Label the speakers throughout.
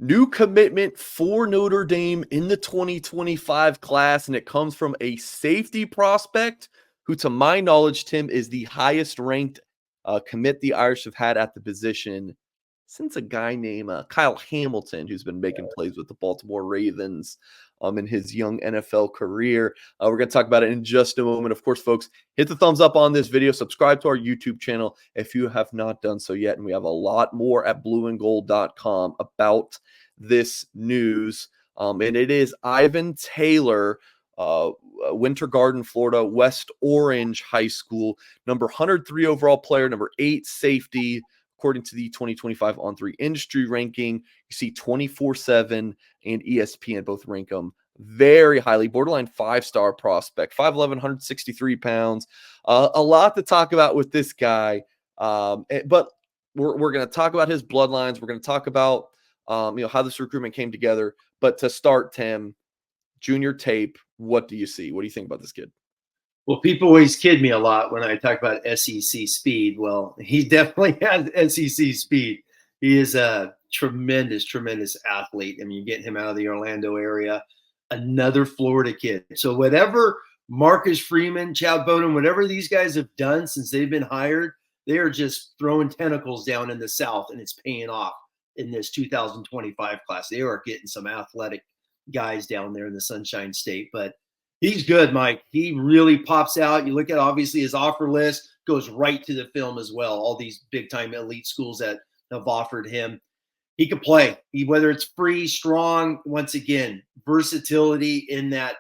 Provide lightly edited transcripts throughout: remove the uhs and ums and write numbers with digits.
Speaker 1: New commitment for Notre Dame in the 2025 class, and it comes from a safety prospect who, to my knowledge, Tim, is the highest ranked commit the Irish have had at the position since a guy named Kyle Hamilton, who's been making plays with the Baltimore Ravens in his young NFL career. We're going to talk about it in just a moment. Of course, folks, hit the thumbs up on this video. Subscribe to our YouTube channel if you have not done so yet. And we have a lot more at blueandgold.com about this news. And it is Ivan Taylor, Winter Garden, Florida, West Orange High School, number 103 overall player, number 8 safety, according to the 2025 On3 industry ranking. You see 24/7 and ESPN both rank him very highly, borderline 5-star prospect, 5'11", 163 pounds. A lot to talk about with this guy, but we're going to talk about his bloodlines. We're going to talk about how this recruitment came together. But to start, Tim, junior tape, what do you see? What do you think about this kid?
Speaker 2: Well, people always kid me a lot when I talk about SEC speed. Well, he definitely has SEC speed. He is a tremendous, tremendous athlete. I mean, you're getting him out of the Orlando area, another Florida kid. So whatever Marcus Freeman, Chad Bowden, whatever these guys have done since they've been hired, they are just throwing tentacles down in the South, and it's paying off in this 2025 class. They are getting some athletic guys down there in the Sunshine State, but he's good, Mike. He really pops out. You look at obviously his offer list goes right to the film as well. All these big time elite schools that have offered him. He could play. Whether it's free, strong, once again, versatility in that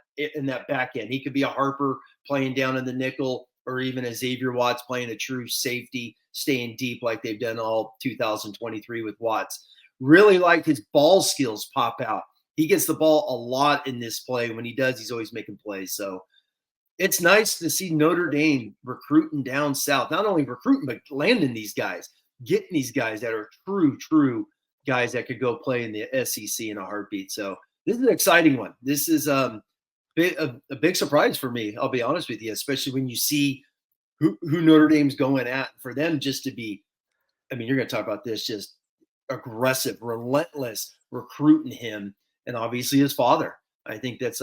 Speaker 2: back end. He could be a Harper playing down in the nickel, or even a Xavier Watts playing a true safety, staying deep like they've done all 2023 with Watts. Really like his ball skills pop out. He gets the ball a lot in this play. When he does, he's always making plays. So it's nice to see Notre Dame recruiting down south. Not only recruiting, but landing these guys, getting these guys that are true guys that could go play in the SEC in a heartbeat. So this is an exciting one. This is a big surprise for me, I'll be honest with you, especially when you see who Notre Dame's going at. For them just to be, I mean, you're going to talk about this, just aggressive, relentless recruiting him. And obviously his father. I think it's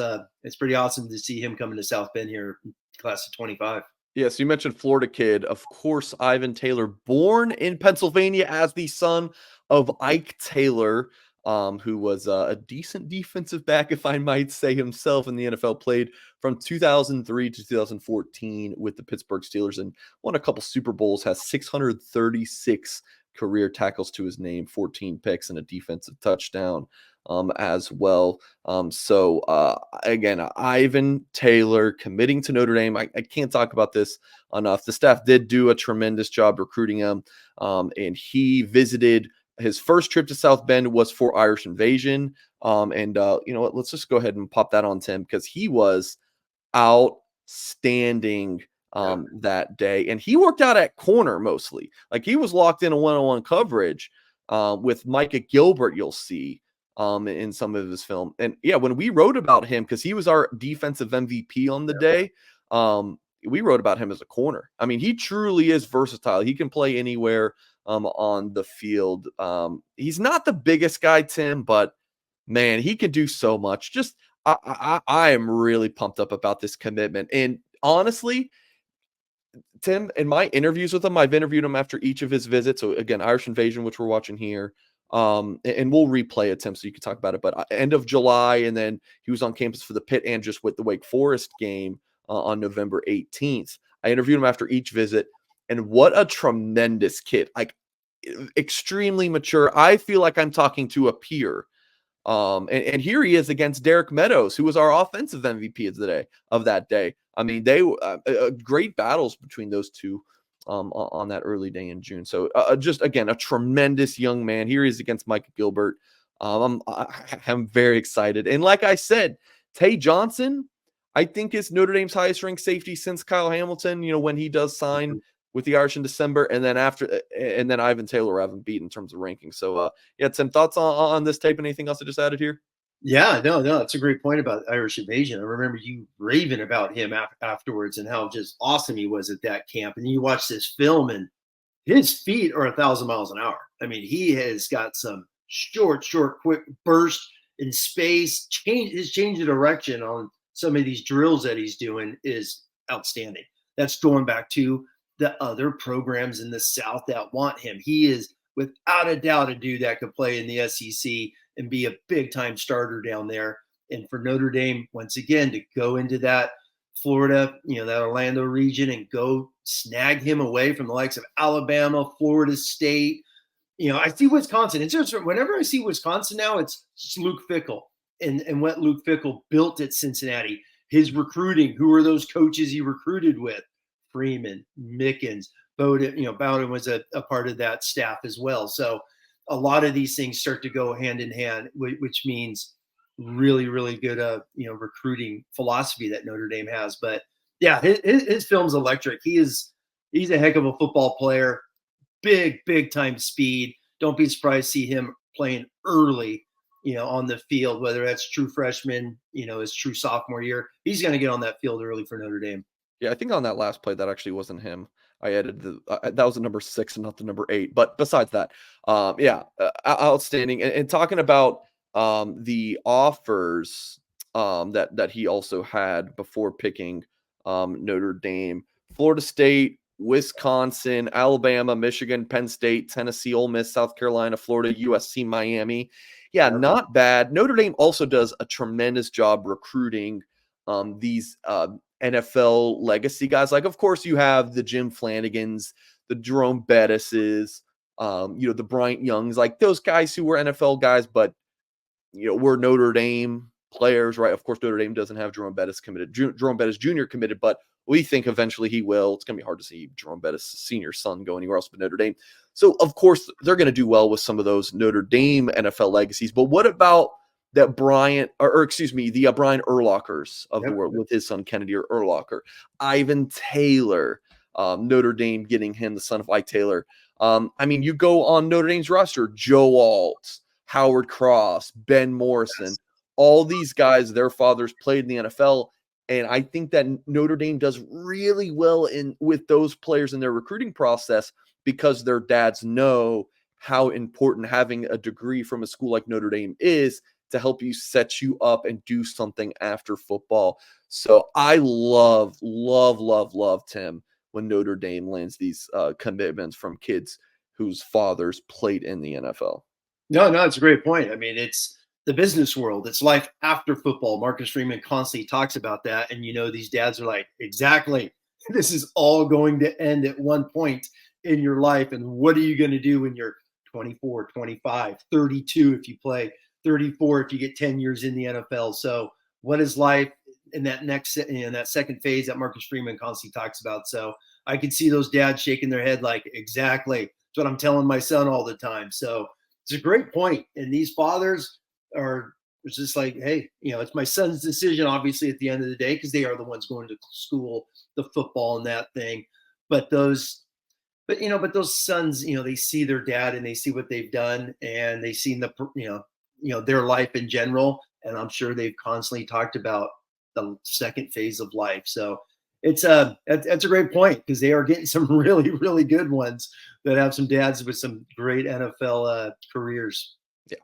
Speaker 2: pretty awesome to see him coming to South Bend here, class of 25.
Speaker 1: Yeah, so you mentioned Florida kid. Of course, Ivan Taylor, born in Pennsylvania as the son of Ike Taylor, who was a decent defensive back, if I might say himself, in the NFL, played from 2003 to 2014 with the Pittsburgh Steelers and won a couple Super Bowls, has 636 career tackles to his name, 14 picks, and a defensive touchdown as well. Again, Ivan Taylor committing to Notre Dame. I can't talk about this enough. The staff did do a tremendous job recruiting him, and he visited. His first trip to South Bend was for Irish Invasion. You know what? Let's just go ahead and pop that on Tim, because he was outstanding that day. And he worked out at corner mostly. Like, he was locked in a one-on-one coverage with Micah Gilbert, you'll see in some of his film. And yeah, when we wrote about him, because he was our defensive MVP on the day, we wrote about him as a corner. I mean, he truly is versatile. He can play anywhere on the field. He's not the biggest guy, Tim, but man, he can do so much. Just I am really pumped up about this commitment. And honestly, Tim, in my interviews with him, I've interviewed him after each of his visits. So again, Irish Invasion, which we're watching here, and we'll replay it, Tim, so you can talk about it. But end of July, and then he was on campus for the Pitt and just with the Wake Forest game on November 18th. I interviewed him after each visit, and what a tremendous kid! Like, extremely mature. I feel like I'm talking to a peer. And here he is against Derek Meadows, who was our offensive MVP of that day. I mean, they great battles between those two on that early day in June. So just again, a tremendous young man. Here he is against Micah Gilbert. I'm very excited. And like I said, Tay Johnson, I think, is Notre Dame's highest ranked safety since Kyle Hamilton. You know, when he does sign with the Irish in December, and then Ivan Taylor haven't beat in terms of ranking. So yeah, Tim, thoughts on this tape? Anything else I just added here?
Speaker 2: Yeah, no, that's a great point about Irish Invasion. I remember you raving about him afterwards and how just awesome he was at that camp. And you watch this film, and his feet are 1,000 miles an hour. I mean, he has got some short, quick burst in space. His change of direction on some of these drills that he's doing is outstanding. That's going back to the other programs in the South that want him. He is without a doubt a dude that could play in the SEC and be a big time starter down there. And for Notre Dame, once again, to go into that Florida, that Orlando region and go snag him away from the likes of Alabama, Florida State. I see Wisconsin. It's just whenever I see Wisconsin now, it's Luke Fickell and what Luke Fickell built at Cincinnati. His recruiting, who are those coaches he recruited with? Freeman, Mickens, Bowden. Bowden was a part of that staff as well. So a lot of these things start to go hand in hand, which means really, really good, recruiting philosophy that Notre Dame has. But yeah, his film's electric. He's a heck of a football player. Big time speed. Don't be surprised to see him playing early, on the field, whether that's true freshman, his true sophomore year. He's going to get on that field early for Notre Dame.
Speaker 1: Yeah, I think on that last play, that actually wasn't him. I added that was the number 6 and not the number 8. But besides that, outstanding. And talking about the offers that he also had before picking Notre Dame, Florida State, Wisconsin, Alabama, Michigan, Penn State, Tennessee, Ole Miss, South Carolina, Florida, USC, Miami. Yeah, not bad. Notre Dame also does a tremendous job recruiting these NFL legacy guys. Like, of course, you have the Jim Flanagans, the Jerome Bettises, the Bryant Youngs, like those guys who were NFL guys, but were Notre Dame players, right? Of course, Notre Dame doesn't have Jerome Bettis committed. Jerome Bettis Jr. committed, but we think eventually he will. It's going to be hard to see Jerome Bettis Sr.'s son go anywhere else but Notre Dame. So, of course, they're going to do well with some of those Notre Dame NFL legacies. But what about that Brian Urlachers of the world with his son Kennedy or Urlacher? Ivan Taylor, Notre Dame getting him, the son of Ike Taylor. You go on Notre Dame's roster, Joe Alt, Howard Cross, Ben Morrison, all these guys, their fathers played in the NFL. And I think that Notre Dame does really well with those players in their recruiting process because their dads know how important having a degree from a school like Notre Dame is to help you set you up and do something after football. So I love, Tim, when Notre Dame lands these commitments from kids whose fathers played in the NFL.
Speaker 2: No, it's a great point. It's the business world. It's life after football. Marcus Freeman constantly talks about that. And, these dads are like, exactly, this is all going to end at one point in your life. And what are you going to do when you're 24, 25, 32 if you play, 34 if you get 10 years in the NFL? So what is life in that that second phase that Marcus Freeman constantly talks about? So I can see those dads shaking their head like, exactly. That's what I'm telling my son all the time. So it's a great point. And these fathers are just like, hey, it's my son's decision, obviously, at the end of the day, because they are the ones going to school, the football and that thing. But those sons, they see their dad and they see what they've done and they've seen their life in general. And I'm sure they've constantly talked about the second phase of life. So that's a great point because they are getting some really, really good ones that have some dads with some great NFL careers.
Speaker 1: Yeah.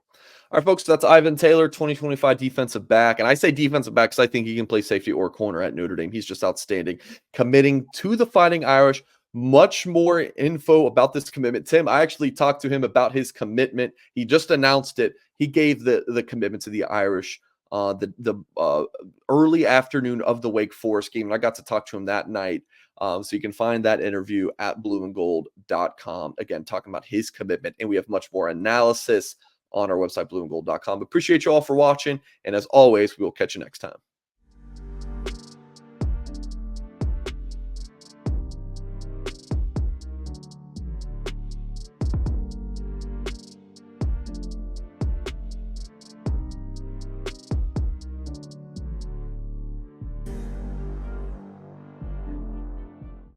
Speaker 1: All right, folks, that's Ivan Taylor, 2025 defensive back. And I say defensive back because I think he can play safety or corner at Notre Dame. He's just outstanding. Committing to the Fighting Irish. Much more info about this commitment. Tim, I actually talked to him about his commitment. He just announced it. He gave the commitment to the Irish the early afternoon of the Wake Forest game. And I got to talk to him that night. So you can find that interview at blueandgold.com. Again, talking about his commitment. And we have much more analysis on our website, blueandgold.com. Appreciate you all for watching. And as always, we will catch you next time.